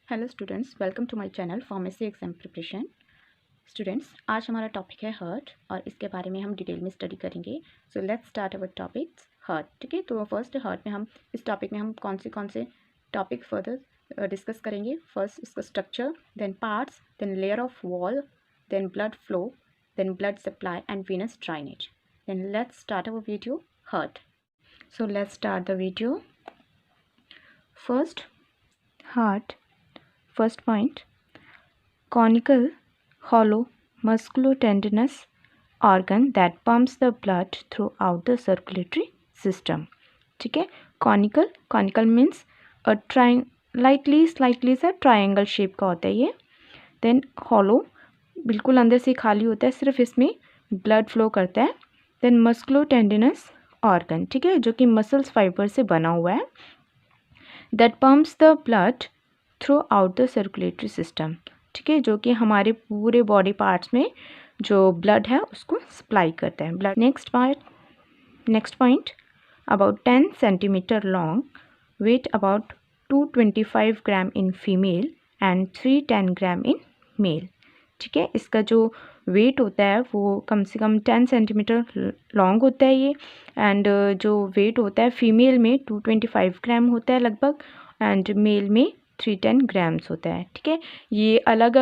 Hello students, welcome to my channel pharmacy exam preparation. Students, आज हमारा topic है heart और इसके बारे में हम डिटेल में स्टडी करेंगे। सो let's start our topics heart. ठीक है, तो फर्स्ट हार्ट में हम इस टॉपिक में हम कौन से टॉपिक फर्दर डिस्कस करेंगे। फर्स्ट इसका structure, then parts, then layer of wall, then blood flow, then blood supply and venous drainage. Then let's start our video heart. So let's start the video. First, heart. First point, conical, hollow, musculotendinous organ that pumps the blood throughout the circulatory system. ठीक है, conical means a slightly सा triangle shape का होता है ये. Then hollow, बिल्कुल अंदर से खाली होता है, सिर्फ इसमें ब्लड फ्लो करता है. Then musculotendinous organ, ठीक है, जो कि मसल्स फाइबर से बना हुआ है. That pumps the blood through out the circulatory system. ठीक है, जो कि हमारे पूरे बॉडी पार्ट्स में जो ब्लड है उसको सप्लाई करता है. Blood. Next point, about 10 centimetre long, weight about 225 gram in female and 310 gram in male. ठीक है, इसका जो वेट होता है वो कम से कम 10 सेंटीमीटर लॉन्ग होता है ये. एंड जो वेट होता है फीमेल में 225 ग्राम होता है लगभग, एंड मेल में 310 ग्राम्स होता है. ठीक है, ये अलग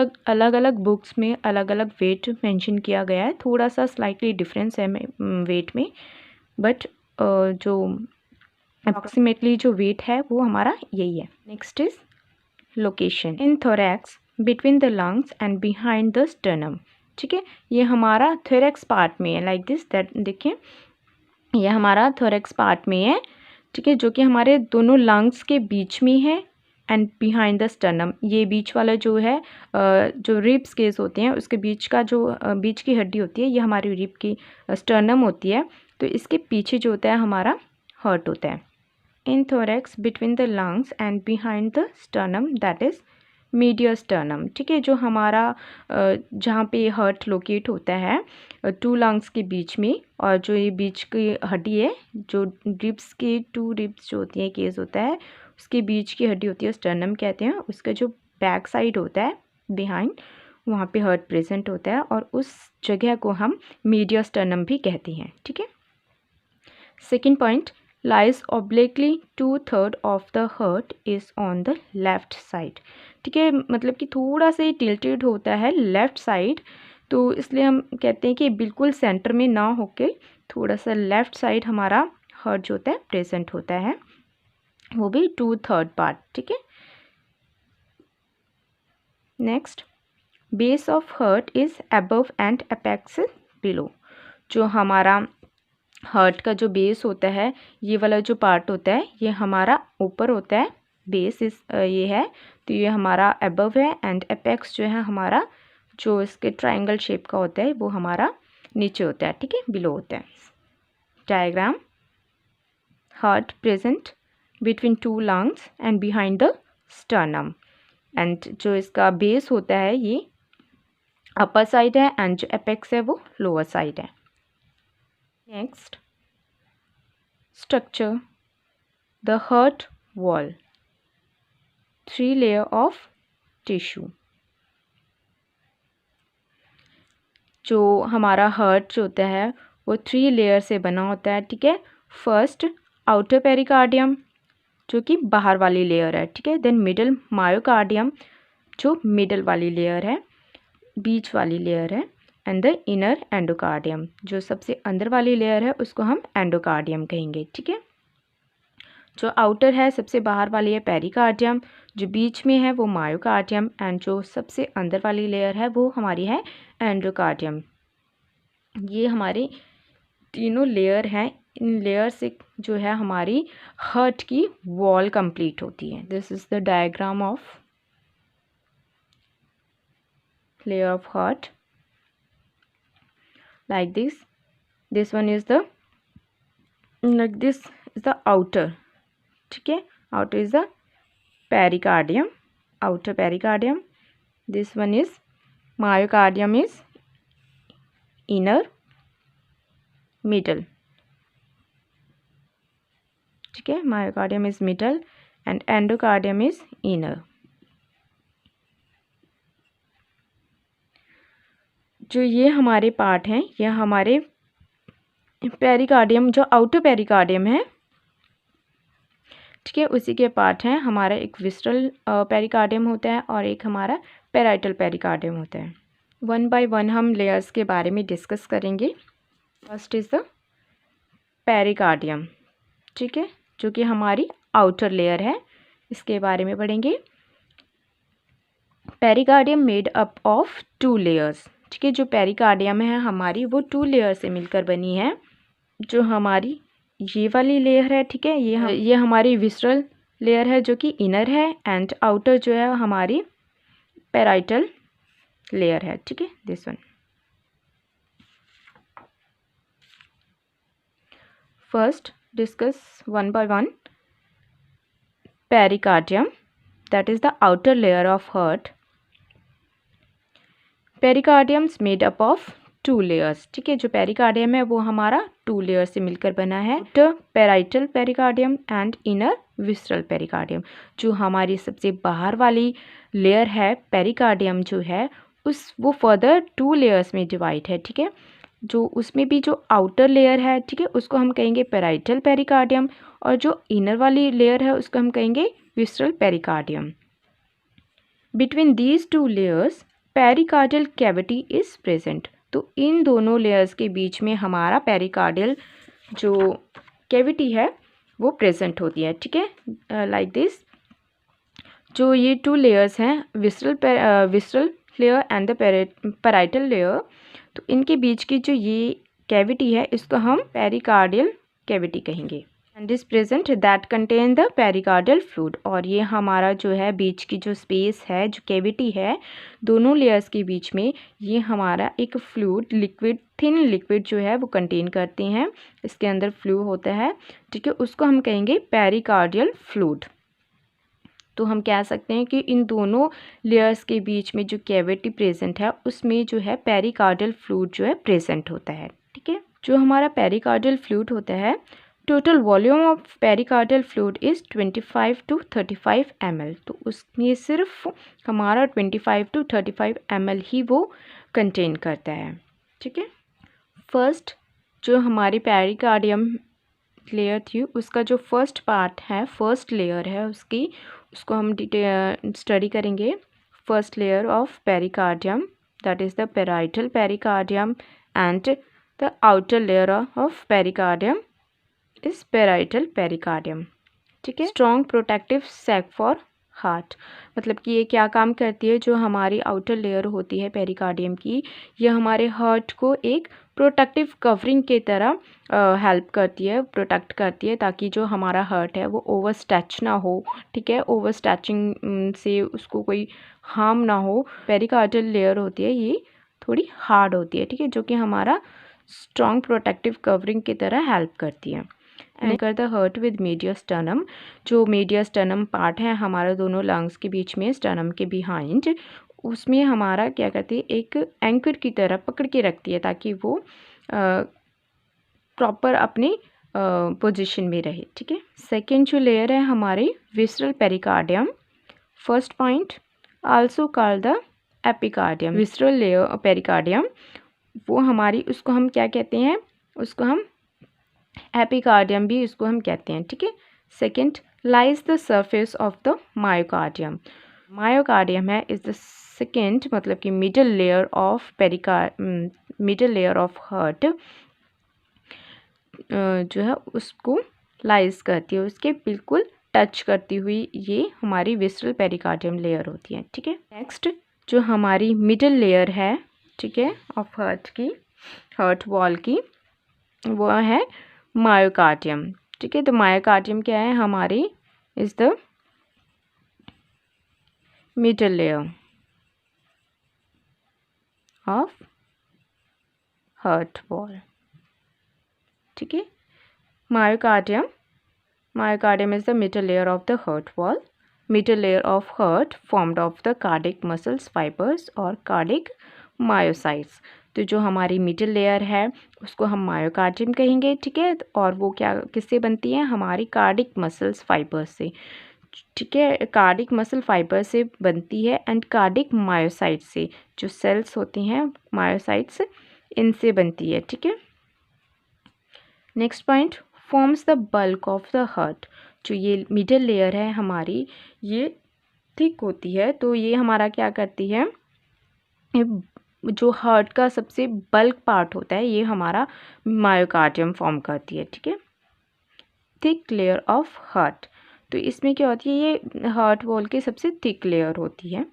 अलग बुक्स में अलग अलग वेट मेंशन किया गया है. थोड़ा सा स्लाइटली डिफरेंस है वेट में, बट जो अप्रॉक्सीमेटली जो वेट है वो हमारा यही है. Next is location in thorax, between the lungs and behind the sternum. ठीक है, ये हमारा थोरैक्स पार्ट में है, लाइक दिस. दैट देखिए, ये हमारा थोरैक्स पार्ट में है. ठीक है, जो कि हमारे दोनों लंग्स के बीच में है एंड बिहाइंड द स्टर्नम. ये बीच वाला जो है जो रिब्स केस होते हैं उसके बीच का जो बीच की हड्डी होती है ये हमारी रिब की स्टर्नम होती है. तो इसके पीछे जो होता है हमारा हार्ट होता है. In thorax, between the lungs and behind the sternum, that is medial sternum. ठीक है, जो हमारा जहाँ पे हार्ट लोकेट होता है टू लंग्स के बीच में, और जो ये बीच की हड्डी है जो रिब्स के टू रिब्स जो होती हैं केस होता है उसके बीच की हड्डी होती है स्टर्नम कहते हैं. उसका जो बैक साइड होता है बिहाइंड, वहाँ पे हार्ट प्रेजेंट होता है और उस जगह को हम मीडियल स्टर्नम भी कहते हैं. ठीक है. Second point, lies obliquely 2/3 of the heart is on the left side. ठीक है, मतलब कि थोड़ा सा टिल्टेड होता है लेफ्ट साइड, तो इसलिए हम कहते हैं कि बिल्कुल सेंटर में ना होके थोड़ा सा लेफ्ट साइड हमारा हार्ट जो होता है प्रेजेंट होता है, वो भी 2/3 पार्ट. ठीक है. Next, base of heart is above and apex below. जो हमारा हार्ट का जो बेस होता है, ये वाला जो पार्ट होता है ये हमारा ऊपर होता है, बेस इस ये है, तो ये हमारा अबव है. एंड अपेक्स जो है हमारा जो इसके ट्रायंगल शेप का होता है वो हमारा नीचे होता है. ठीक है, बिलो होता है. Diagram, heart present between two lungs and behind the sternum, and जो इसका बेस होता है ये अपर साइड है एंड जो अपेक्स है वो लोअर साइड है. Next, structure, the heart wall, 3 layer of tissue. जो हमारा हार्ट जो होता है वो 3 लेयर से बना होता है. ठीक है, फर्स्ट आउटर पेरिकार्डियम जो कि बाहर वाली लेयर है. ठीक है, देन मिडल मायोकार्डियम जो मिडल वाली लेयर है, बीच वाली लेयर है, एंड द इनर एंडोकार्डियम जो सबसे अंदर वाली लेयर है उसको हम एंडोकार्डियम कहेंगे. ठीक है, जो आउटर है सबसे बाहर वाली है पेरिकार्डियम, जो बीच में है वो मायोकार्डियम, एंड जो सबसे अंदर वाली लेयर है वो हमारी है एंडोकार्डियम. ये हमारे तीनों लेयर हैं. इन लेयर से जो है हमारी हार्ट की वॉल कंप्लीट होती है. This is the diagram of layer of heart, like this one is the, like this is the outer. ठीक है, outer is the pericardium, outer pericardium. This one is myocardium is inner, middle. ठीक है, myocardium is middle and endocardium is inner. जो ये हमारे part हैं, ये हमारे पेरिकार्डियम, जो आउटर पेरिकार्डियम है, ठीक है, उसी के पार्ट हैं। हमारा एक विस्ट्रल पेरिकार्डियम होता है और एक हमारा पेराइटल पेरिकार्डियम होता है। वन बाय वन हम लेयर्स के बारे में डिस्कस करेंगे। फर्स्ट इज़ द पेरिकार्डियम, ठीक है, जो कि हमारी आउटर लेयर है, इसके बारे में पढ़ेंगे। Pericardium made up of 2 layers, ठीक है, जो पेरिकार्डियम है हमारी वो 2 लेयर से मिलकर बनी है। जो हमारी ये वाली लेयर है, ठीक है, ये हमारी विस्ट्रल लेयर है जो कि इनर है, एंड आउटर जो है हमारी पेराइटल लेयर है, ठीक है, this one. First discuss one by one. Pericardium, that is the outer layer of heart. Pericardium's made up of 2 layers, ठीक है, जो पेरिकार्डियम है वो हमारा 2 लेयर से मिलकर बना है, parietal pericardium and inner विस्ट्रल pericardium. जो हमारी सबसे बाहर वाली लेयर है पेरिकार्डियम जो है वो फर्दर 2 लेयर्स में डिवाइड है, ठीक है। जो उसमें भी जो आउटर लेयर है, ठीक है, उसको हम कहेंगे पेराइटल पेरिकार्डियम, और जो इनर वाली लेयर है उसको हम कहेंगे विस्ट्रल pericardium. Between these 2 layers pericardial cavity is present. तो इन दोनों लेयर्स के बीच में हमारा पेरिकार्डियल जो कैविटी है वो प्रेजेंट होती है, ठीक है, लाइक दिस। जो ये 2 लेयर्स हैं, विस्ट्रल layer and the parietal layer, तो इनके बीच की जो ये कैविटी है इसको हम पेरिकार्डियल कैविटी कहेंगे। And is present that contain the pericardial fluid. और ये हमारा जो है बीच की जो स्पेस है, जो कैविटी है दोनों लेयर्स के बीच में, ये हमारा एक फ्लूइड, लिक्विड, थिन लिक्विड जो है वो कंटेन करते हैं। इसके अंदर फ्लूइड होता है, ठीक है, उसको हम कहेंगे पेरिकार्डियल फ्लूइड। तो हम कह सकते हैं कि इन दोनों लेयर्स के बीच में जो कैविटी प्रेजेंट है उसमें जो है पेरिकार्डियल फ्लूइड जो है प्रेजेंट होता है, ठीक है। जो हमारा पेरिकार्डियल फ्लूइड होता है, total volume of pericardial fluid is 25 to 35 ml। तो उसमें सिर्फ हमारा 25 to 35 ml ही वो कंटेन करता है, ठीक है। फर्स्ट जो हमारी पेरिकार्डियम लेयर थी उसका जो फर्स्ट पार्ट है, फर्स्ट लेयर है उसको हम स्टडी करेंगे। First layer of pericardium, that is the parietal pericardium, and the outer layer of pericardium is parietal pericardium, ठीक है। Strong protective sac for heart, मतलब कि ये क्या काम करती है, जो हमारी आउटर लेयर होती है पेरिकार्डियम की, ये हमारे हार्ट को एक प्रोटेक्टिव कवरिंग की तरह हेल्प करती है, प्रोटेक्ट करती है, ताकि जो हमारा हार्ट है वो ओवर स्ट्रेच ना हो, ठीक है, ओवर स्ट्रेचिंग से उसको कोई हार्म ना हो। पेरिकार्डियल लेयर होती है ये थोड़ी हार्ड होती है, ठीक है, जो कि हमारा स्ट्रॉन्ग प्रोटेक्टिव कवरिंग की तरह हेल्प करती है। एंकर द हार्ट विद मीडियस्टर्नम, जो मीडियस्टर्नम पार्ट है हमारा दोनों लंग्स के बीच में, स्टर्नम के बिहाइंड, उसमें हमारा क्या करती है, एक एंकर की तरह पकड़ के रखती है ताकि वो प्रॉपर अपने पोजीशन में रहे, ठीक है। सेकेंड जो लेयर है हमारी विस्ट्रल pericardium, first point also called the epicardium. विस्ट्रल layer pericardium वो हमारी, उसको हम क्या कहते हैं, उसको हम एपिकार्डियम भी उसको हम कहते हैं, ठीक है। Second lies the surface of the myocardium. Myocardium है इज द सेकेंड, मतलब कि middle layer of middle layer of heart जो है उसको लाइज करती है, उसके बिल्कुल टच करती हुई ये हमारी विस्ट्रल पेरिकार्डियम लेयर होती है, ठीक है। नेक्स्ट जो हमारी मिडल लेयर है, ठीक है, ऑफ हार्ट की, हार्ट वॉल की, वो है मायोकार्डियम, ठीक है। तो मायोकार्डियम क्या है हमारी, is the middle layer of heart wall, ठीक है। Myocardium is the middle layer of the heart wall, middle layer of heart formed of the cardiac muscles fibres और कार्डिक मायोसाइट्स। तो जो हमारी मिडल लेयर है उसको हम मायोकार्डियम कहेंगे, ठीक है, और वो क्या किससे बनती है, हमारी कार्डिक मसल्स फाइबर्स से। ठीक है, कार्डिक मसल फाइबर से बनती है एंड कार्डिक मायोसाइट से, जो सेल्स होती हैं मायोसाइट्स, इनसे बनती है। ठीक है, next point, forms the bulk of the heart. जो ये मिडल लेयर है हमारी, ये थिक होती है, तो ये हमारा क्या करती है, जो हार्ट का सबसे बल्क पार्ट होता है ये हमारा मायोकार्डियम फॉर्म करती है। ठीक है, थिक लेयर ऑफ हार्ट, तो इसमें क्या होती है, ये हार्ट वॉल की सबसे थिक लेयर होती है।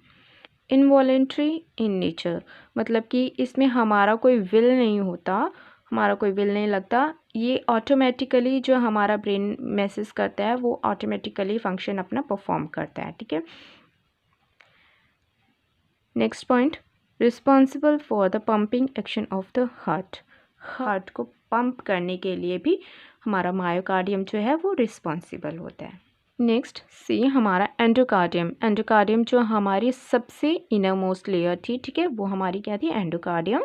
इनवॉलेंट्री इन नेचर, मतलब कि इसमें हमारा कोई विल नहीं होता, हमारा कोई विल नहीं लगता, ये ऑटोमेटिकली जो हमारा ब्रेन मैसेज करता है वो ऑटोमेटिकली फंक्शन अपना परफॉर्म करता है। ठीक है, next point, responsible for the pumping action of the heart. Heart को पंप करने के लिए भी हमारा मायोकार्डियम जो है वो रिस्पॉन्सिबल होता है। नेक्स्ट सी हमारा एंडोकार्डियम। एंडोकार्डियम जो हमारी सबसे इनर मोस्ट लेयर थी, ठीक है, वो हमारी क्या थी, endocardium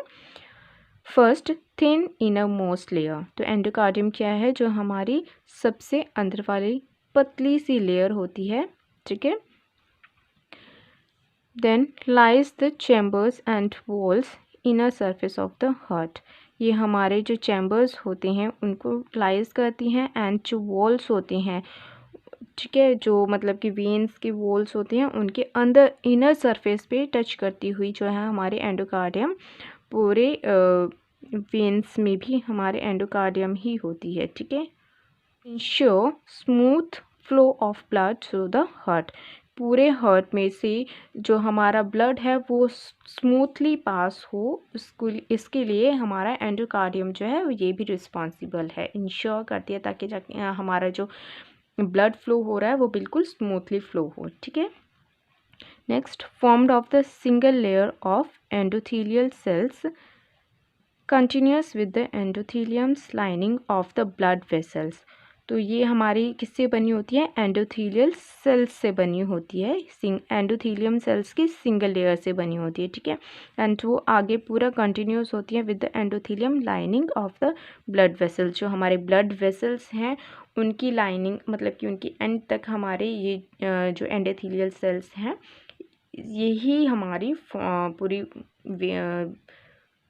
first thin inner most layer. तो एंडोकार्डियम क्या है, जो हमारी सबसे अंदर वाली पतली सी लेयर होती है। ठीक है, then lies the chambers and walls inner surface of the heart. ये हमारे जो चैम्बर्स होते हैं उनको लाइज करती हैं, एंड जो वॉल्स होते हैं, ठीक है, जो मतलब कि वेन्स की वॉल्स होती हैं उनके अंदर इनर सरफेस पे टच करती हुई जो है हमारे एंडोकार्डियम, पूरे वेन्स में भी हमारे एंडोकार्डियम ही होती है। ठीक है, ensure smooth flow of blood through the heart. पूरे हार्ट में से जो हमारा ब्लड है वो स्मूथली पास हो, उसको इसके लिए हमारा एंडोकार्डियम जो है ये भी रिस्पॉन्सिबल है, इंश्योर करती है ताकि जाके हमारा जो ब्लड फ्लो हो रहा है वो बिल्कुल स्मूथली फ्लो हो। ठीक है, next, formed of the single layer of endothelial cells continuous with the endothelium's lining of the blood vessels. तो ये हमारी किससे बनी होती है, एंडोथेलियल सेल्स से बनी होती है, एंडोथेलियम सेल्स की सिंगल लेयर से बनी होती है। ठीक है, एंड वो आगे पूरा कंटिन्यूस होती है with the endothelium lining of the blood vessels. जो हमारे ब्लड वेसल्स हैं उनकी लाइनिंग, मतलब कि उनकी एंड तक हमारे ये जो एंडोथेलियल सेल्स हैं यही हमारी पूरी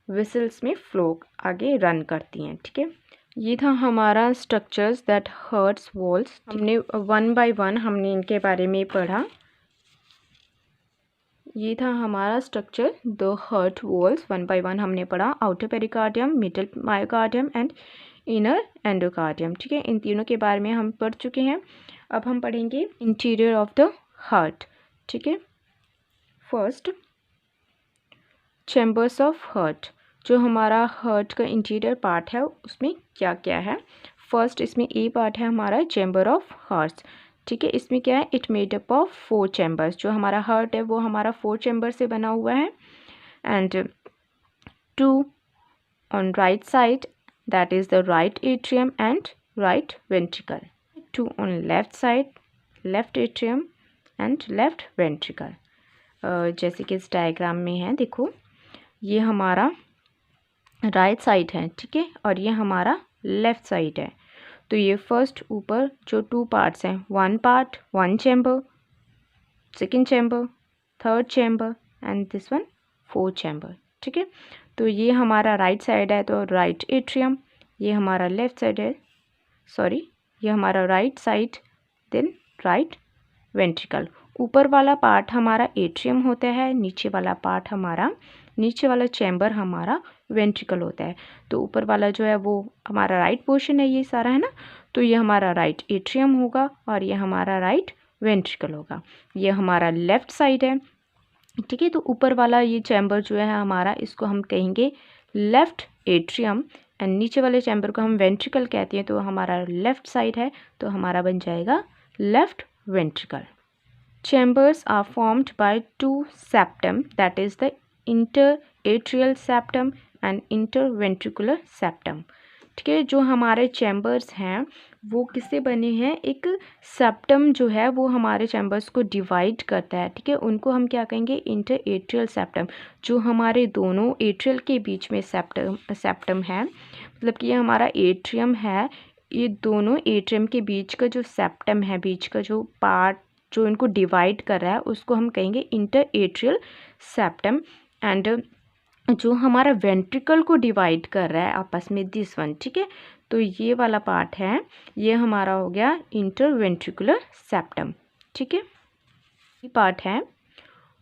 वेसल्स में फ्लो आगे रन करती हैं। ठीक है, ये था हमारा स्ट्रक्चर्स दैट हर्ट्स वॉल्स। हमने वन बाय वन हमने इनके बारे में पढ़ा। ये था हमारा structure the heart walls, one by one हमने पढ़ा, outer pericardium, middle myocardium and inner endocardium. ठीक है, इन तीनों के बारे में हम पढ़ चुके हैं। अब हम पढ़ेंगे इंटीरियर ऑफ द हार्ट। ठीक है, फर्स्ट चैम्बर्स ऑफ हार्ट। जो हमारा हार्ट का इंटीरियर पार्ट है उसमें क्या क्या है। फर्स्ट इसमें ए पार्ट है हमारा चैम्बर ऑफ हार्ट। ठीक है, इसमें क्या है, it made up of 4 chambers. जो हमारा हार्ट है वो हमारा 4 चैम्बर से बना हुआ है, and 2 on right side, that is the right atrium and right ventricle. 2 on left side, left atrium and left ventricle. जैसे कि इस डायग्राम में है, देखो ये हमारा राइट साइड है, ठीक है, और ये हमारा लेफ़्ट साइड है। तो ये फर्स्ट ऊपर जो 2 पार्ट्स हैं, 1 part 1 chamber, second chamber, third chamber and this one 4 chamber. ठीक है, तो ये हमारा राइट साइड है तो राइट एट्रियम, ये हमारा लेफ़्ट साइड है, सॉरी ये हमारा right side, then right ventricle. ऊपर वाला पार्ट हमारा एट्रियम होता है, नीचे वाला पार्ट हमारा, नीचे वाला चैम्बर हमारा वेंट्रिकल होता है। तो ऊपर वाला जो है वो हमारा राइट पोर्शन है, ये सारा है ना, तो ये हमारा राइट एट्रियम होगा और ये हमारा राइट वेंट्रिकल होगा। ये हमारा लेफ़्ट साइड है। ठीक है, तो ऊपर वाला ये चैम्बर जो है हमारा, इसको हम कहेंगे लेफ़्ट एट्रियम, एंड नीचे वाले चैम्बर को हम वेंट्रिकल कहते हैं। तो हमारा लेफ़्ट साइड है तो हमारा बन जाएगा left ventricle. Chambers are formed by 2 septum, that is the interatrial septum and interventricular septum। ठीक है, जो हमारे चैम्बर्स हैं वो किससे बने हैं, एक सेप्टम जो है वो हमारे चैम्बर्स को डिवाइड करता है। ठीक है, उनको हम क्या कहेंगे, इंटरएट्रियल सेप्टम। जो हमारे दोनों एट्रियल के बीच में सेप्टम है, मतलब कि ये हमारा एट्रियम है, ये दोनों एट्रियम के बीच का जो सेप्टम है, बीच का जो पार्ट जो इनको डिवाइड कर रहा है उसको हम कहेंगे इंटर एट्रियल सेप्टम। एंड जो हमारा वेंट्रिकल को डिवाइड कर रहा है आपस में, दिस वन, ठीक है। तो ये वाला पार्ट है, ये हमारा हो गया इंटर वेंट्रिकुलर सेप्टम, ठीक है। ये पार्ट है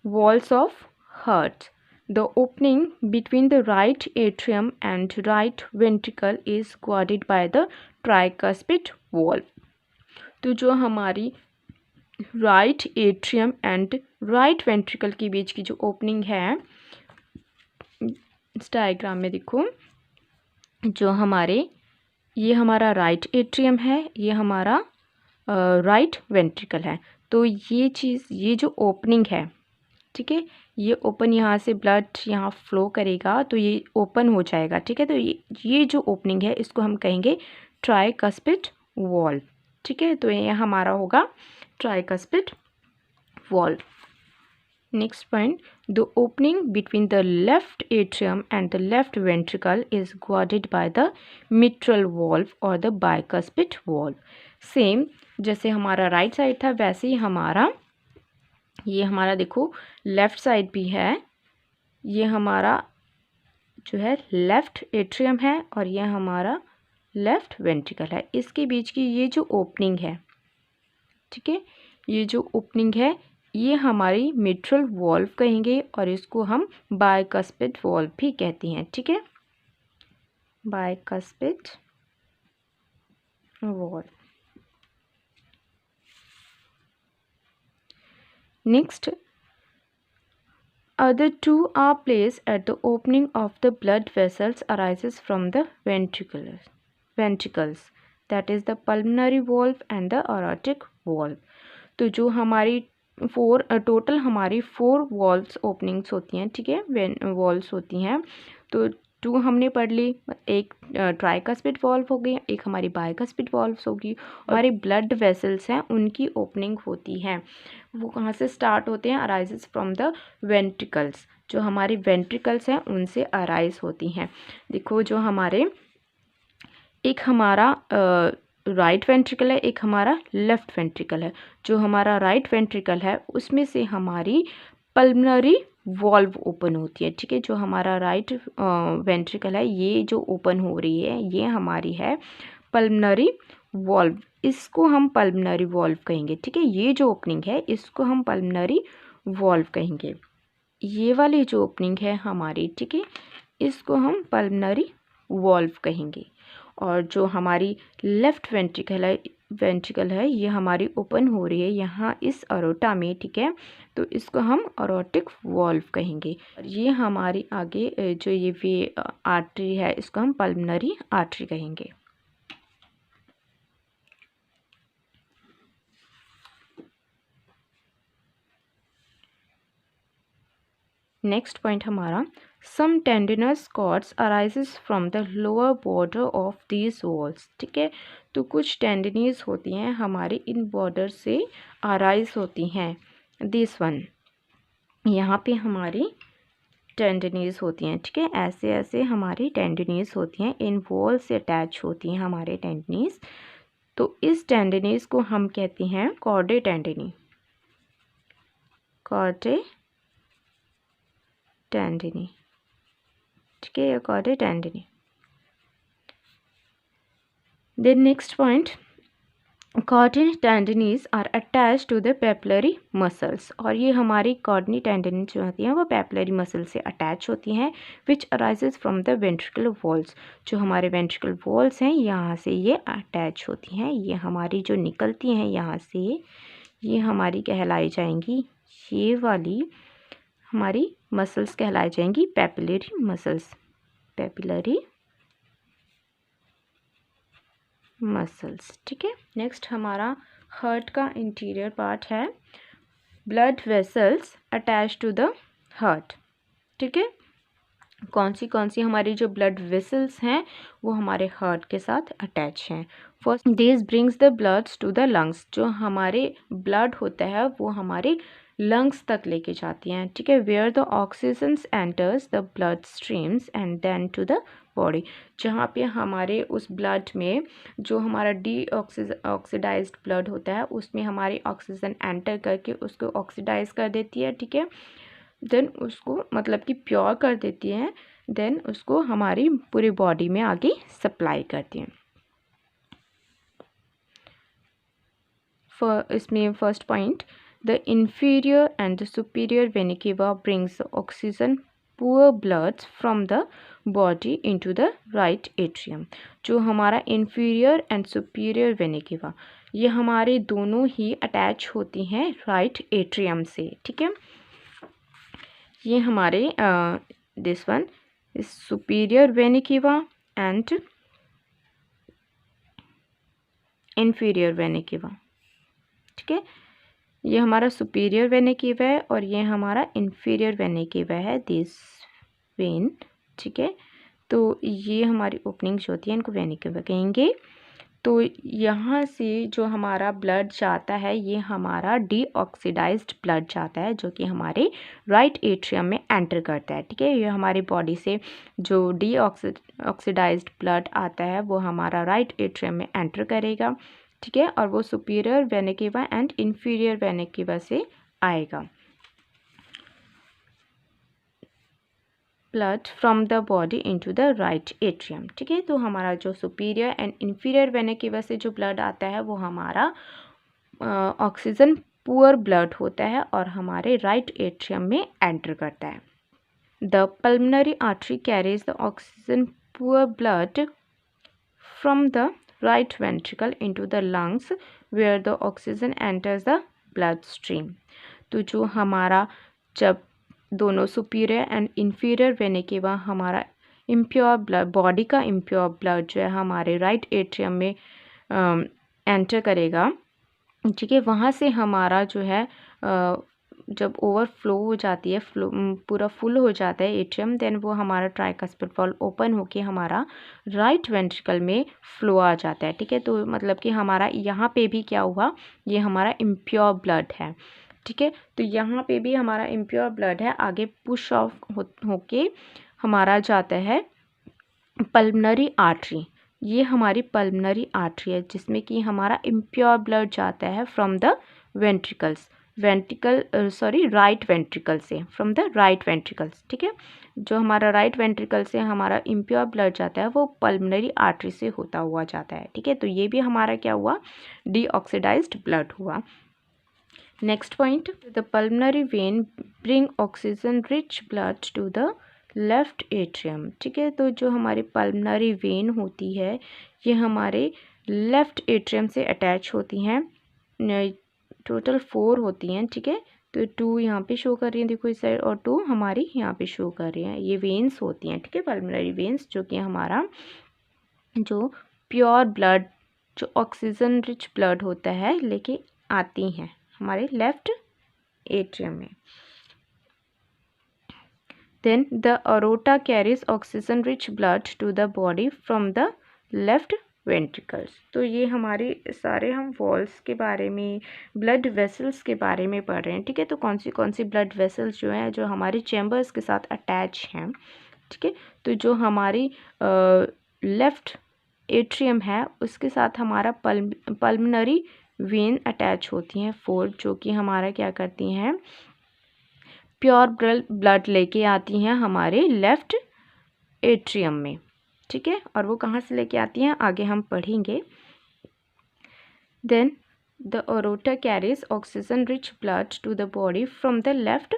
walls of heart. The opening between the right atrium and right ventricle is guarded by the tricuspid valve. तो जो हमारी right atrium and right ventricle के बीच की जो ओपनिंग है, इस डायग्राम में देखो, जो हमारे ये हमारा राइट एट्रियम है, ये हमारा राइट वेंट्रिकल है। तो ये चीज़, ये जो ओपनिंग है, ठीक है, ये ओपन, यहाँ से ब्लड यहाँ फ्लो करेगा तो ये ओपन हो जाएगा, ठीक है। तो ये जो ओपनिंग है इसको हम कहेंगे ट्राइकस्पिड वॉल्व, ठीक है। तो ये हमारा होगा tricuspid valve. Next point, the opening between the left atrium and the left ventricle is guarded by the mitral valve और द बाइकस्पिड वॉल्व। सेम जैसे हमारा राइट साइड था वैसे ही हमारा ये हमारा देखो लेफ़्ट साइड भी है, ये हमारा जो है लेफ़्ट एट्रियम है और ये हमारा लेफ़्ट वेंट्रिकल है। इसके बीच की ये जो ओपनिंग है, ठीक है, ये जो ओपनिंग है ये हमारी मिट्रल वॉल्व कहेंगे और इसको हम बाइकस्पिड वॉल्व भी कहते हैं, ठीक है, bicuspid valve. Next, other two are placed at the opening of the blood vessels arises from the ventricles, that is the pulmonary valve and the aortic valve. तो जो हमारी टोटल हमारी 4 वॉल्व्स ओपनिंग्स होती हैं, ठीक है, वॉल्व्स होती हैं। तो 2 हमने पढ़ ली, एक ट्राइकस्पिड वॉल्व हो गई, एक हमारी बाइकस्पिड वॉल्व्स होगी। हमारे ब्लड वेसल्स हैं उनकी ओपनिंग होती हैं, वो कहाँ से स्टार्ट होते हैं, अराइजेस फ्रॉम द वेंट्रिकल्स, जो हमारी वेंट्रिकल्स हैं उनसे अराइज होती हैं। देखो जो हमारे एक हमारा राइट वेंट्रिकल है, एक हमारा लेफ़्ट वेंट्रिकल है। जो हमारा राइट वेंट्रिकल है उसमें से हमारी पल्मनरी वॉल्व ओपन होती है, ठीक है। जो हमारा राइट वेंट्रिकल है ये जो ओपन हो रही है ये हमारी है पल्मनरी वॉल्व, इसको हम पल्मनरी वॉल्व कहेंगे, ठीक है। ये जो ओपनिंग है इसको हम पल्मनरी वॉल्व कहेंगे। ये वाली जो ओपनिंग है हमारी, ठीक है, इसको हम पल्मनरी वॉल्व कहेंगे। और जो हमारी लेफ़्ट वेंट्रिकल है ये हमारी ओपन हो रही है यहाँ इस अरोटा में, ठीक है, तो इसको हम अरोटिक वॉल्व कहेंगे। और ये हमारी आगे जो ये वे आर्टरी है इसको हम पल्मनरी आर्टरी कहेंगे। नेक्स्ट पॉइंट हमारा, some tendinous cords arises from the lower border of these walls, ठीक है। तो कुछ टेंडिनीज होती हैं हमारी इन बॉर्डर से अराइज होती हैं, दिस वन, यहाँ पे हमारी टेंडिनीज होती हैं, ठीक है, ऐसे ऐसे हमारी टेंडिनीज होती हैं, इन वॉल से अटैच होती हैं हमारे टेंडिनीज। तो इस टेंडिनीज को हम कहते हैं कॉर्डे टेंडिनी, कॉर्डे टेंडिनी, ठीक है, chordae tendineae. Then next point, chordae tendineae are attach to the papillary muscles, और ये हमारी कॉर्डनी टेंडिनी जो होती हैं वो पेपिलरी मसल से अटैच होती हैं, which arises from the ventricular walls, जो हमारे वेंट्रिकुलर वॉल्स हैं यहाँ से ये अटैच होती हैं, ये हमारी जो निकलती हैं यहाँ से ये हमारी कहलाई जाएंगी, ये वाली हमारी मसल्स कहलाई जाएंगी पेपिलरी मसल्स, पेपिलरी मसल्स, ठीक है। नेक्स्ट हमारा हार्ट का इंटीरियर पार्ट है, blood vessels attach to the heart, ठीक है। कौन सी हमारी जो ब्लड वेसल्स हैं वो हमारे हार्ट के साथ अटैच हैं। First, this brings the bloods to the lungs, जो हमारे ब्लड होता है वो हमारे लंग्स तक लेके जाती हैं, ठीक है। Where the oxygen enters the blood streams and then to the body, जहाँ पे हमारे उस ब्लड में जो हमारा ऑक्सीडाइज्ड ब्लड होता है उसमें हमारी ऑक्सीजन एंटर करके उसको ऑक्सीडाइज कर देती है, ठीक है। देन उसको मतलब कि प्योर कर देती है, देन उसको हमारी पूरी बॉडी में आगे सप्लाई करती हैं। इसमें first point, the inferior and the superior vena cava brings oxygen poor blood from the body into the right atrium. जो हमारा inferior and superior vena cava ये हमारे दोनों ही अटैच होती हैं राइट एट्रियम से, ठीक है। ये हमारे this one is superior vena cava and inferior vena cava, ठीक है। ये हमारा सुपीरियर वेना केवा है और ये हमारा इंफीरियर वेना केवा है, दिस वेन, ठीक है। तो ये हमारी ओपनिंग्स होती है, इनको वेना केवा कहेंगे। तो यहाँ से जो हमारा ब्लड जाता है ये हमारा डीऑक्सीडाइज्ड ब्लड जाता है जो कि हमारे राइट एट्रियम में एंटर करता है, ठीक है। ये हमारी बॉडी से जो डीऑक्सीडाइज्ड ब्लड आता है वो हमारा राइट एट्रियम में एंटर करेगा, ठीक है। और वो superior vena cava and inferior vena cava से आएगा। Blood from the body into the right atrium, ठीक है। तो हमारा जो superior and inferior vena cava से जो ब्लड आता है वो हमारा ऑक्सीजन पुअर ब्लड होता है और हमारे राइट एट्रियम में एंटर करता है। The pulmonary artery carries the oxygen poor blood from the right ventricle into the lungs where the oxygen enters the blood stream। तो जो हमारा जब दोनों superior and inferior vena cava हमारा इम्प्योर ब्लड, बॉडी का impure blood जो है हमारे राइट एट्रियम में एंटर करेगा, ठीक है। वहाँ से हमारा जो है जब ओवरफ्लो हो जाती है, पूरा फुल हो जाता है एट्रियम, देन वो हमारा ट्राइकस्पिड वॉल्व ओपन होके हमारा राइट वेंट्रिकल में फ्लो आ जाता है, ठीक है। तो मतलब कि हमारा यहाँ पे भी क्या हुआ, ये हमारा इम्प्योर ब्लड है, ठीक है। तो यहाँ पे भी हमारा इम्प्योर ब्लड है, आगे पुश ऑफ होके हमारा जाता है पल्मोनरी आर्टरी। ये हमारी पल्मोनरी आर्टरी है जिसमें कि हमारा इम्प्योर ब्लड जाता है फ्रॉम द राइट वेंट्रिकल से, फ्रॉम द राइट वेंट्रिकल्स, ठीक है। जो हमारा राइट वेंट्रिकल से हमारा इम्प्योर ब्लड जाता है वो पल्मोनरी आर्टरी से होता हुआ जाता है, ठीक है। तो ये भी हमारा क्या हुआ, डीऑक्सीडाइज्ड ब्लड हुआ। Next point, the pulmonary vein bring oxygen rich blood to the left atrium, ठीक है। तो जो हमारी पल्मोनरी वेन होती है ये हमारे लेफ्ट एट्रियम से अटैच होती हैं, टोटल 4 होती हैं, ठीक है। तो 2 यहाँ पे शो कर रही हैं, देखो इस साइड, और 2 हमारी यहाँ पे शो कर रही हैं। ये वेन्स होती हैं, ठीक है, पल्मोनरी वेन्स, जो कि हमारा जो प्योर ब्लड, जो ऑक्सीजन रिच ब्लड होता है लेके आती हैं हमारे लेफ्ट एट्रियम में। Then the aorta carries oxygen rich blood to the body from the left ventricles। तो ये हमारे सारे हम वॉल्स के बारे में, ब्लड वेसल्स के बारे में पढ़ रहे हैं, ठीक है। तो कौन सी ब्लड वेसल्स जो हैं जो हमारी चैम्बर्स के साथ अटैच हैं, ठीक है। तो जो हमारी लेफ्ट एट्रियम है उसके साथ हमारा पल्मोनरी वेन अटैच होती हैं 4, जो कि हमारा क्या करती हैं, प्योर ब्लड लेके आती हैं हमारे लेफ्ट एट्रियम में, ठीक है। और वो कहाँ से लेके आती हैं आगे हम पढ़ेंगे। Then the aorta carries oxygen rich blood to the body from the left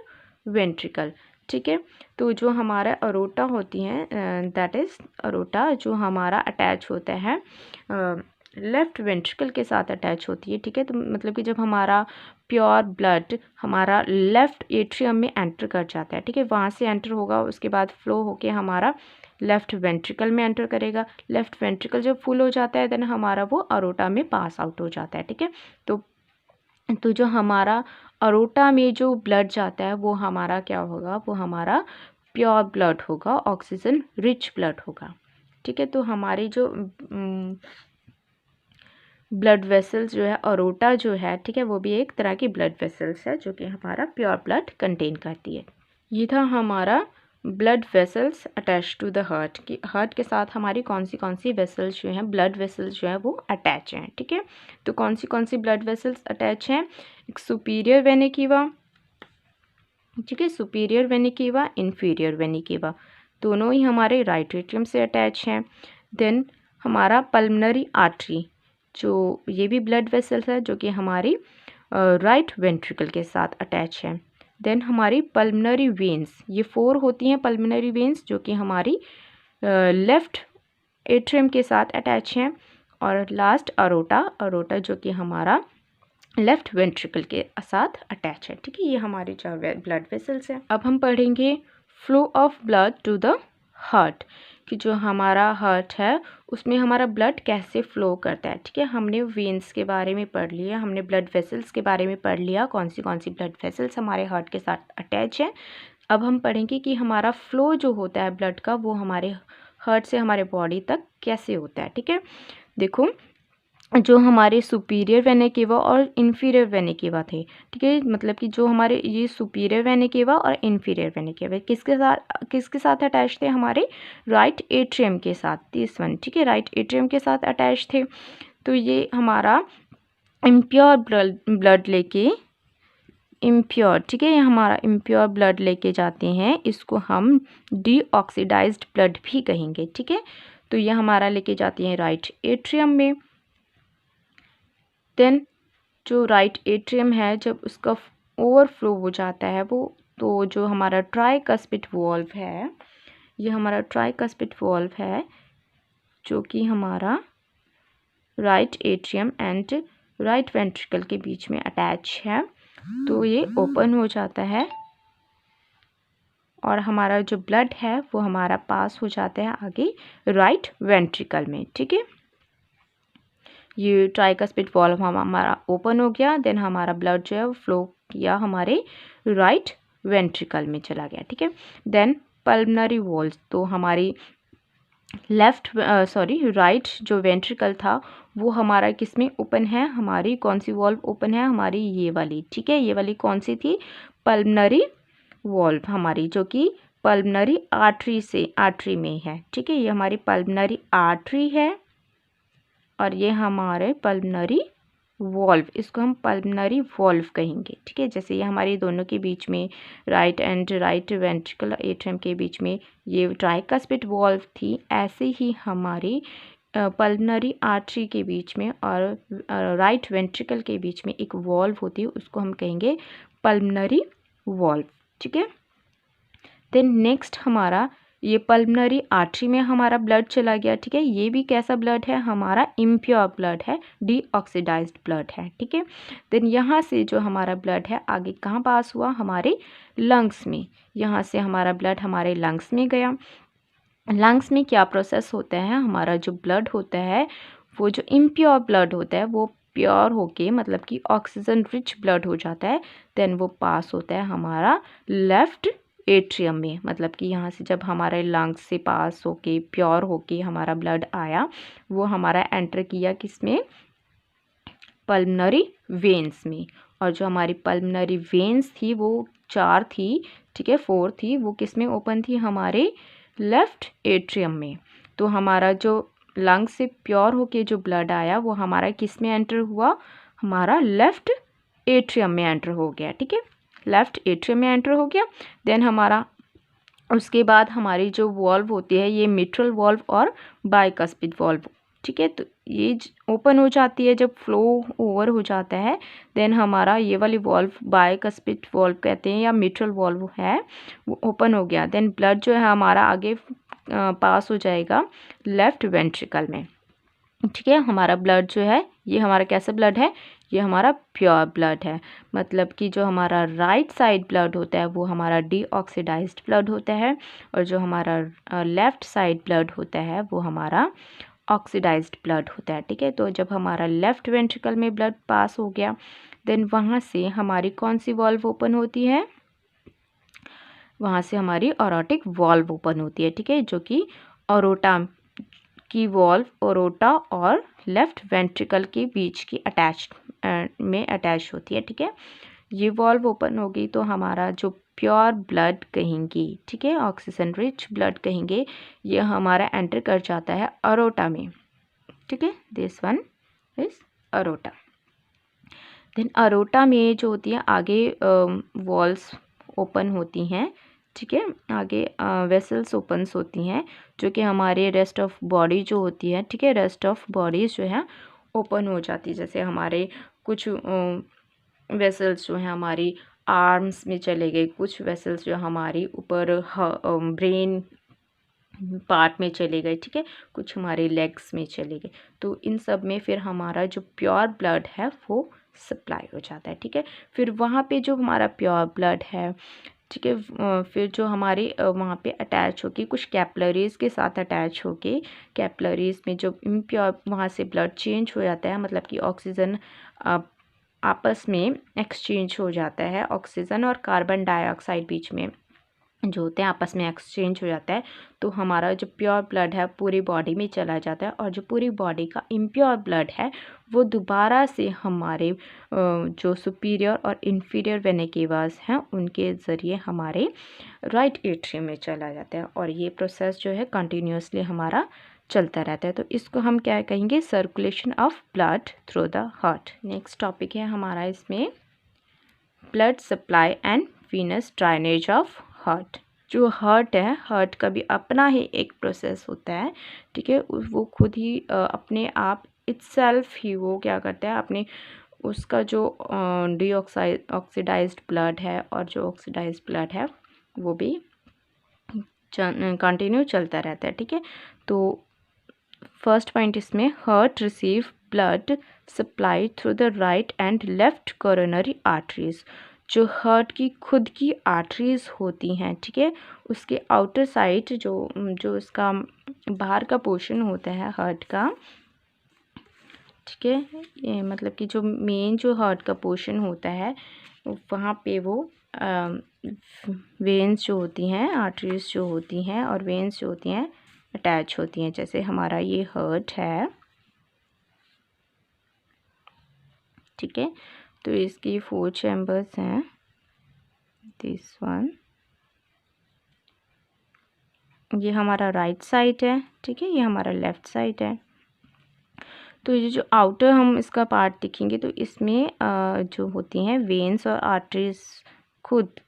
ventricle, ठीक है। तो जो हमारा अरोटा होती हैं, दैट इज़ अरोटा जो हमारा अटैच होता है लेफ्ट वेंट्रिकल के साथ अटैच होती है, ठीक है। तो मतलब कि जब हमारा प्योर ब्लड हमारा लेफ्ट एट्रियम में एंटर कर जाता है, ठीक है, वहाँ से एंटर होगा, उसके बाद फ्लो होके हमारा लेफ्ट वेंट्रिकल में एंटर करेगा। लेफ्ट वेंट्रिकल जब फुल हो जाता है देन हमारा वो अरोटा में पास आउट हो जाता है, ठीक है। तो जो हमारा अरोटा में जो ब्लड जाता है वो हमारा क्या होगा, वो हमारा प्योर ब्लड होगा, ऑक्सीजन रिच ब्लड होगा, ठीक है। तो हमारी जो ब्लड वेसल्स जो है, अरोटा जो है, ठीक है, वो भी एक तरह की ब्लड वेसल्स है जो कि हमारा प्योर ब्लड कंटेन करती है। ये था हमारा blood vessels attach to the heart, कि हार्ट के साथ हमारी कौन सी वेसल्स जो हैं, ब्लड वेसल्स जो है वो अटैच हैं, ठीक है। तो कौन सी ब्लड वेसल्स अटैच हैं? एक सुपीरियर वेना केवा, ठीक है, superior vena cava, inferior vena cava, दोनों ही हमारे राइट एट्रियम से अटैच हैं। देन हमारा पल्मनरी आर्टरी, जो ये भी ब्लड वेसल्स है जो कि हमारी राइट वेंट्रिकल के साथ अटैच है। देन हमारी पल्मनरी वेन्स, ये 4 होती हैं पल्मनरी वेन्स जो कि हमारी लेफ़्ट एट्रियम के साथ अटैच हैं। और लास्ट अरोटा जो कि हमारा लेफ़्ट वेंट्रिकल के साथ अटैच है, ठीक है। ये हमारे 4 ब्लड वेसल्स हैं। अब हम पढ़ेंगे flow of blood to the heart, कि जो हमारा हार्ट है उसमें हमारा ब्लड कैसे फ़्लो करता है, ठीक है। हमने वेन्स के बारे में पढ़ लिया, हमने ब्लड वेसल्स के बारे में पढ़ लिया, कौन सी ब्लड वेसल्स हमारे हार्ट के साथ अटैच है। अब हम पढ़ेंगे कि हमारा फ़्लो जो होता है ब्लड का, वो हमारे हार्ट से हमारे बॉडी तक कैसे होता है, ठीक है। देखो, जो हमारे सुपीरियर वेना केवा और इन्फीरियर वेना केवा थे, ठीक है, मतलब कि जो हमारे ये सुपीरियर वेना केवा और इन्फीरियर वेना केवा किसके साथ अटैच थे? हमारे राइट एट्रियम के साथ, दिस वन, ठीक है, राइट एट्रियम के साथ अटैच थे। तो ये हमारा इम्प्योर ब्लड लेके, इम्प्योर, ठीक है, ये हमारा इम्प्योर ब्लड लेके जाते हैं, इसको हम डीऑक्सीडाइज्ड ब्लड भी कहेंगे, ठीक है। तो ये हमारा लेके जाती हैं राइट एट्रियम में। देन जो राइट एट्रियम है, जब उसका ओवरफ्लो हो जाता है वो, तो जो हमारा ट्राइकस्पिड वॉल्व है, ये हमारा ट्राइकस्पिड वॉल्व है जो कि हमारा right atrium and right ventricle के बीच में अटैच है। तो ये ओपन हो जाता है और हमारा जो ब्लड है वो हमारा पास हो जाता है आगे राइट वेंट्रिकल में, ठीक है। ये ट्राइकस्पिड वॉल्व हमारा ओपन हो गया, देन हमारा ब्लड जो है वो फ्लो किया हमारे राइट वेंट्रिकल में चला गया, ठीक है। देन पल्मनरी वॉल्व, तो हमारी राइट जो वेंट्रिकल था वो हमारा किस में ओपन है? हमारी कौन सी वॉल्व ओपन है? हमारी ये वाली, ठीक है। ये वाली कौन सी थी? पल्मनरी वॉल्व हमारी, जो कि पल्मनरी आर्टरी में है, ठीक है। ये हमारी पल्मनरी आर्टरी है और ये हमारे पल्मनरी वॉल्व, इसको हम पल्मनरी वॉल्व कहेंगे, ठीक है। जैसे ये हमारी दोनों के बीच में राइट वेंट्रिकल एट्रियम के बीच में ये ट्राइकस्पिड वॉल्व थी, ऐसे ही हमारी पल्मनरी आर्टरी के बीच में और राइट वेंट्रिकल के बीच में एक वॉल्व होती है, उसको हम कहेंगे पल्मनरी वॉल्व, ठीक है। देन नेक्स्ट हमारा ये पल्मनरी आर्टरी में हमारा ब्लड चला गया, ठीक है। ये भी कैसा ब्लड है? हमारा इम्प्योर ब्लड है, डीऑक्सीडाइज्ड ब्लड है, ठीक है। देन यहाँ से जो हमारा ब्लड है आगे कहाँ पास हुआ? हमारे लंग्स में। यहाँ से हमारा ब्लड हमारे लंग्स में गया। लंग्स में क्या प्रोसेस होता है? हमारा जो ब्लड होता है वो जो इम्प्योर ब्लड होता है वो प्योर होके, मतलब कि ऑक्सीजन रिच ब्लड हो जाता है। देन वो पास होता है हमारा लेफ़्ट एट्रियम में, मतलब कि यहाँ से जब हमारे लंग्स से पास होके प्योर होके हमारा ब्लड आया, वो हमारा एंटर किया किसमें? पल्मनरी वेन्स में। और जो हमारी पल्मनरी वेन्स थी वो 4 थी, ठीक है, 4 थी, वो किस में ओपन थी? हमारे लेफ़्ट एट्रियम में। तो हमारा जो लंग से प्योर होके जो ब्लड आया वो हमारा किस में एंटर हुआ? हमारा लेफ़्ट एट्रियम में एंटर हो गया, ठीक है, लेफ़्ट एट्रियम में एंटर हो गया। देन हमारा उसके बाद हमारी जो वॉल्व होती है ये मिट्रल वॉल्व और बाइकस्पिड वॉल्व, ठीक है, तो ये ओपन हो जाती है जब फ्लो ओवर हो जाता है। देन हमारा ये वाली वॉल्व बाइकस्पिड वॉल्व कहते हैं या मिट्रल वॉल्व है, वो ओपन हो गया। देन ब्लड जो है हमारा आगे पास हो जाएगा लेफ़्ट वेंट्रिकल में, ठीक है। हमारा ब्लड जो है ये हमारा कैसा ब्लड है? ये हमारा प्योर ब्लड है, मतलब कि जो हमारा राइट साइड ब्लड होता है वो हमारा डीऑक्सीडाइज्ड ब्लड होता है और जो हमारा लेफ़्ट साइड ब्लड होता है वो हमारा ऑक्सीडाइज्ड ब्लड होता है, ठीक है। तो जब हमारा लेफ़्ट वेंट्रिकल में ब्लड पास हो गया, देन वहाँ से हमारी कौन सी वॉल्व ओपन होती है? वहाँ से हमारी ऑरोटिक वॉल्व ओपन होती है, ठीक है, जो कि अरोटा की वॉल्व ओरोटा और लेफ्ट वेंट्रिकल के बीच की अटैच होती है, ठीक है। ये वॉल्व ओपन होगी तो हमारा जो प्योर ब्लड कहेंगे, ठीक है, ऑक्सीजन रिच ब्लड कहेंगे, ये हमारा एंटर कर जाता है अरोटा में, ठीक है। This one is aorta. Then aorta में जो होती है आगे वॉल्स ओपन होती हैं, ठीक है, आगे वेसल्स ओपन्स होती हैं जो कि हमारे रेस्ट ऑफ बॉडी जो होती है, ठीक है, रेस्ट ऑफ बॉडीज जो है ओपन हो जाती है। जैसे हमारे कुछ वेसल्स जो हैं हमारी आर्म्स में चले गए, कुछ वेसल्स जो हमारी ऊपर ब्रेन पार्ट में चले गए, ठीक है, कुछ हमारे लेग्स में चले गए। तो इन सब में फिर हमारा जो प्योर ब्लड है वो सप्लाई हो जाता है, ठीक है। फिर वहाँ पे जो हमारा प्योर ब्लड है, ठीक है, फिर जो हमारी वहाँ पे अटैच होगी कुछ कैपलरीज़ के साथ अटैच होके, कैपलरीज़ में जो इम्प्योर वहाँ से ब्लड चेंज हो जाता है, मतलब कि ऑक्सीजन आपस में एक्सचेंज हो जाता है, ऑक्सीजन और कार्बन डाइऑक्साइड बीच में जो होते हैं आपस में एक्सचेंज हो जाता है। तो हमारा जो प्योर ब्लड है पूरी बॉडी में चला जाता है, और जो पूरी बॉडी का इम्प्योर ब्लड है वो दोबारा से हमारे जो सुपीरियर और इन्फीरियर वेना केवास हैं उनके ज़रिए हमारे राइट एट्रियम में चला जाता है, और ये प्रोसेस जो है कंटिन्यूसली हमारा चलता रहता है। तो इसको हम क्या कहेंगे, circulation of blood through the heart. Next topic है हमारा इसमें blood supply and venous drainage of heart. जो हार्ट है, हार्ट का भी अपना ही एक प्रोसेस होता है, ठीक है, वो खुद ही अपने आप इटसेल्फ ही वो क्या करता है, अपने उसका जो ऑक्सीडाइज्ड ब्लड है और जो ऑक्सीडाइज्ड ब्लड है वो भी कंटिन्यू चलता रहता है, ठीक है। तो फर्स्ट पॉइंट इसमें, heart receive blood supply through the right and left coronary arteries. जो हार्ट की खुद की आर्टरीज होती हैं, ठीक है, उसके आउटर साइड जो इसका बाहर का पोर्शन होता है हार्ट का, ठीक है, ये मतलब कि जो मेन जो हार्ट का पोर्शन होता है वहाँ पे वो वेन्स जो होती हैं, आर्टरीज जो होती हैं और वेन्स जो होती हैं अटैच होती हैं। जैसे हमारा ये हार्ट है, ठीक है, तो इसकी 4 चैम्बर्स हैं, दिस वन, ये हमारा राइट साइड है, ठीक है, ये हमारा लेफ्ट साइड है। तो ये जो आउटर हम इसका पार्ट देखेंगे तो इसमें जो होती हैं वेन्स और आर्टरीज खुद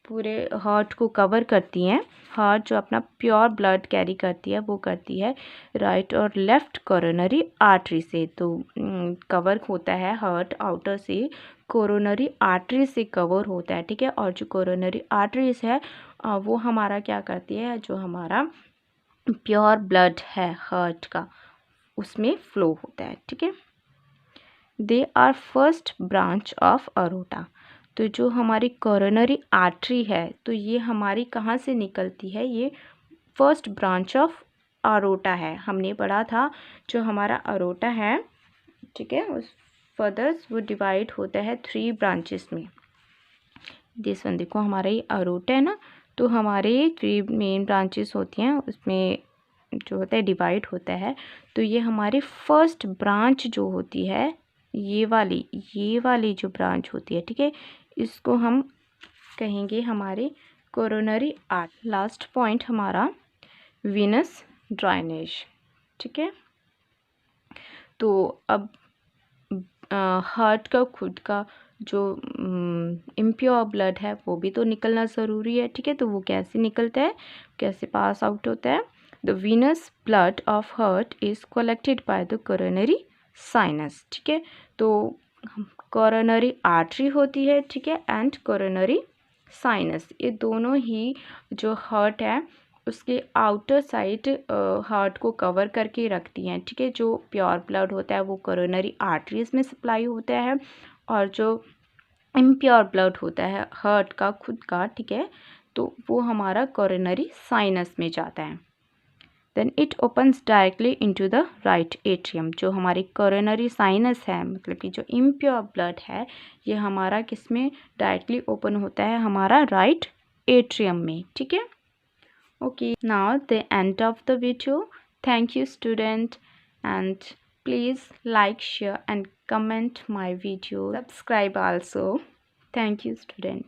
पूरे हार्ट को कवर करती हैं। हार्ट जो अपना प्योर ब्लड कैरी करती है वो करती है राइट और लेफ्ट कोरोनरी आर्टरी से। तो कवर होता है हार्ट आउटर से, कोरोनरी आर्टरी से कवर होता है, ठीक है। और जो कोरोनरी आर्टरीज है वो हमारा क्या करती है, जो हमारा प्योर ब्लड है हार्ट का उसमें फ्लो होता है, ठीक है। They are first branch of aorta. तो जो हमारी कोरोनरी आर्टरी है तो ये हमारी कहाँ से निकलती है, ये फर्स्ट ब्रांच ऑफ अरोटा है। हमने पढ़ा था जो हमारा अरोटा है, ठीक है, उस फर्दर्स वो डिवाइड होता है 3 ब्रांचेस में। दिस वन देखो, हमारा ये अरोटा है ना, तो हमारे 3 मेन ब्रांचेस होती हैं, उसमें जो होता है डिवाइड होता है। तो ये हमारी फर्स्ट ब्रांच जो होती है ये वाली जो ब्रांच होती है, ठीक है, इसको हम कहेंगे हमारे कोरोनरी आर्ट। लास्ट पॉइंट हमारा वीनस ड्राइनेज, ठीक है। तो अब हार्ट का खुद का जो इम्प्योर ब्लड है वो भी तो निकलना ज़रूरी है, ठीक है। तो वो कैसे निकलता है, कैसे पास आउट होता है, the venous blood of heart is collected by the coronary sinus, ठीक है। तो कोरोनरी आर्टरी होती है, ठीक है, एंड कोरोनरी साइनस, ये दोनों ही जो हार्ट है उसके आउटर साइड हार्ट को कवर करके रखती हैं, ठीक है। जो प्योर ब्लड होता है वो कोरोनरी आर्टरीज में सप्लाई होता है, और जो इम्प्योर ब्लड होता है हार्ट का खुद का, ठीक है, तो वो हमारा कोरोनरी साइनस में जाता है। Then it opens directly into the right atrium. जो हमारी कोरोनरी साइनस है, मतलब कि जो इम्प्योर ब्लड है, ये हमारा किस में डायरेक्टली ओपन होता है, हमारा राइट एट्रियम में, ठीक है। Okay, now the end of the video. Thank you, student, and please like, share and comment my video. Subscribe also. Thank you, student.